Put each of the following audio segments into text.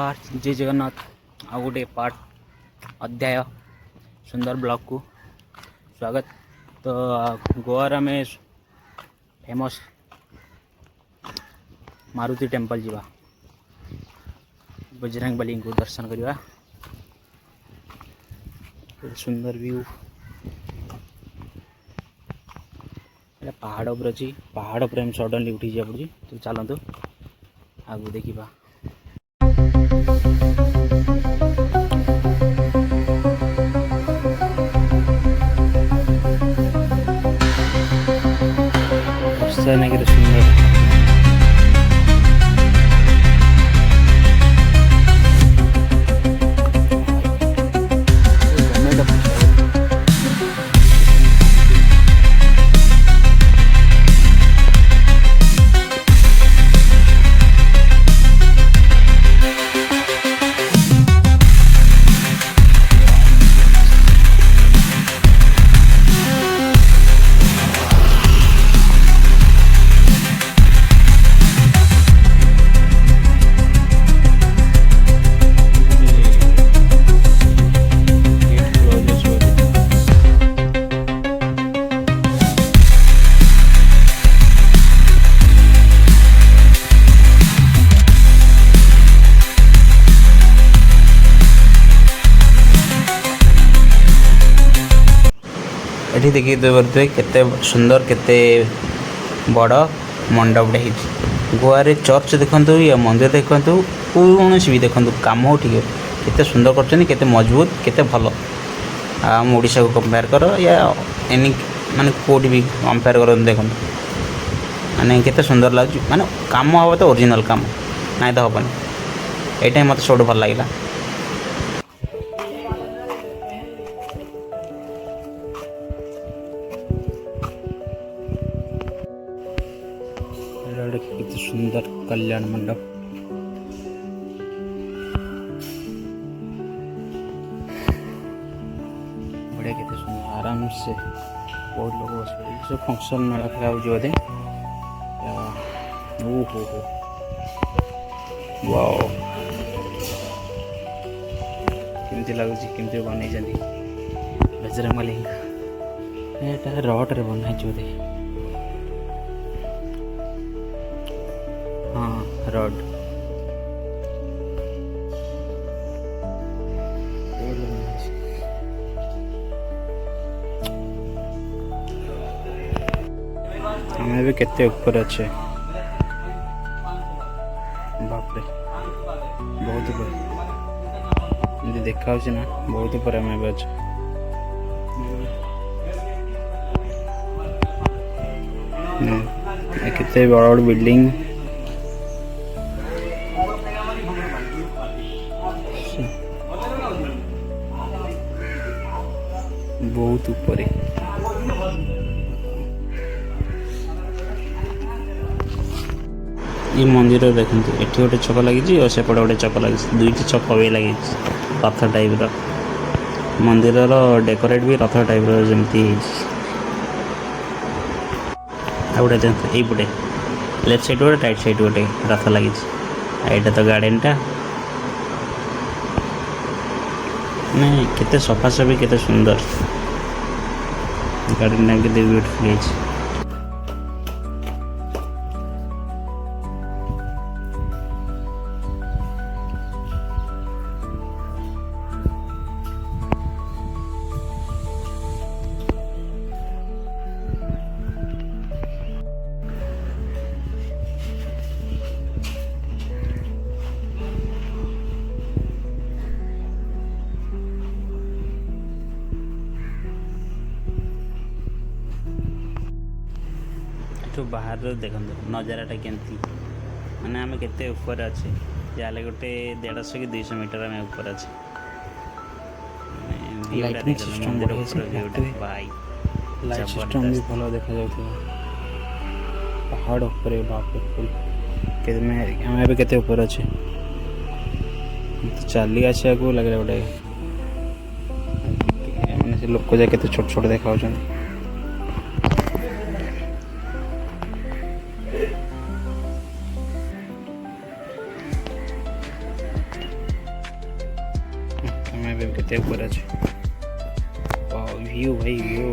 जय जगन्नाथ आ गोटे पार्ट अध्याय सुंदर ब्लॉग को स्वागत। तो गोवा में फेमस मारुति टेम्पल जीवा बजरंग बली को दर्शन करवा। सुंदर व्यू पहाड़ पर अच्छी पहाड़ पर हम सडनली उठी जा पड़ी। तो चलतु आगू देखा। सुंदर ये देखिए पारे केते सुंदर केते बड़ मंडपटे हो। गोवा रे चर्च देखु या मंदिर देखु कौन भी देखु कम हो ठीक केते सुंदर कर मजबूत केते भल। आम ओडिशा को कंपेयर कर या एनी माने कोड भी कंपेयर कर देखो माने केते सुंदर लगे माने काम हम तो ओरिजिनल काम ना तो हेनी। यहाँ मत सब भल लगे। कितने सुंदर कल्याण मंडप बढ़िया कितने सुंदर आराम से बहुत लोग बस जो फंक्शन में रखा हो बोधे। ओहो वाओ केमती लगुच केमती बनई बजरंग बली रड रे बनाई बोधे। हाँ रड हमें भी केते ऊपर अच्छे बाप रे बहुत ऊपर देखा ना बहुत ऊपर हमें भी अच्छे। कितने बड़ बड़ बिल्डिंग बहुत ऊपर ये मंदिर देखते ये गोटे छक लगी और सेपटे गोटे छक लगी दुईट छक भी लगी रथ टाइप मंदिर डेकोरेट भी रथ टाइप जमती गोटे यहीपटे लेफ्ट साइड गोटे राइट साइड गोटे रथ लगी। यहाँ तो गार्डन टा नहीं केते सफा सफी केते सुंदर गार्डन टा केते ब्यूटीफुल है। तो बाहर देखो नजाराटा केमती माने आम केते ऊपर अच्छे जाले गोटे 150 कि 200 मीटर आम ऊपर अच्छे। लाइटिंग सिस्टम भाई लाइट सिस्टम भी भलो देखा जाउथो पहाड़ ऊपर बाप रे के में आम भी केते ऊपर अच्छे। तो चली आसिया को लगे गोटे माने से लोक जा केते छोट छोट देखा होछन। आम केते ऊपर अच्छे व्यू भाई व्यू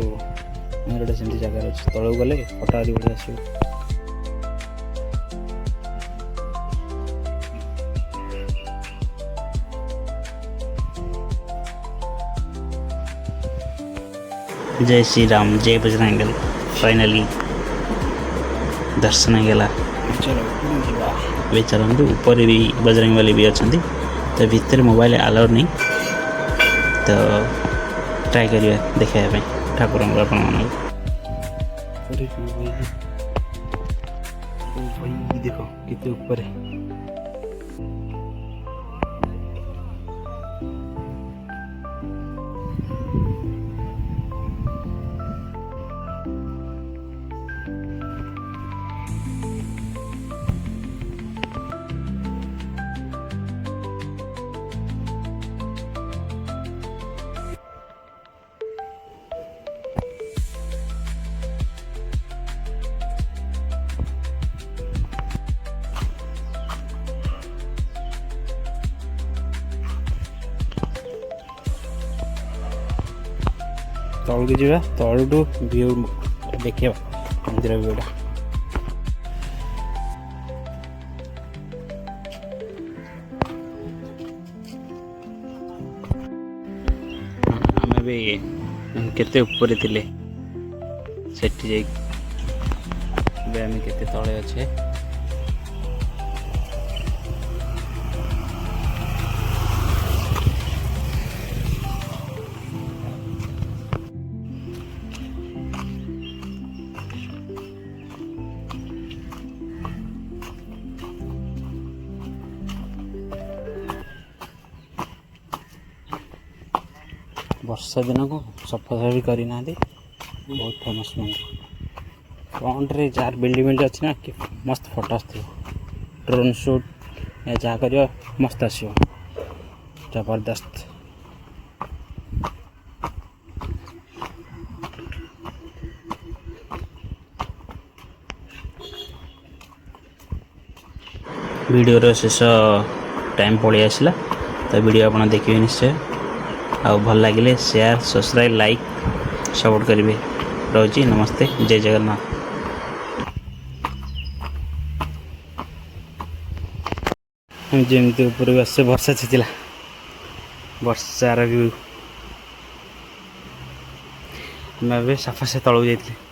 गोटे सेमती जगार अच्छे तलू गले फटा बढ़िया आस जय श्री राम जय बजरंगबली फाइनली दर्शन होगा चलते ऊपर भी बजरंगबली भी अच्छा तो भितर मोबाइल अलाउड नहीं तो ट्राई करिए देखा ठाकुर देखो कितने ऊपर है तौक जा तलू व्यू देखा मंदिर व्यूटा आम भी केते ऊपर थिले सेठी आम केते तले अच्छे वर्षा दिन को सफा भी करना बहुत फेमस मंदिर फ्रंट रे जार बिल्डिंग अच्छी ना कि मस्त फोटो आसो ड्रोन शूट जहाँ कर मस्त आसो जबरदस्त वीडियो शेष टाइम पलि आसला तो वीडियो आप देखिए निश्चय आ भल लगे शेयर सब्सक्राइब लाइक सपोर्ट करेंगे रोजी नमस्ते जय जगन्नाथ जमी ऊपर आस वर्षा छेचला वर्षार व्यू मैं साफा से तलू जाइए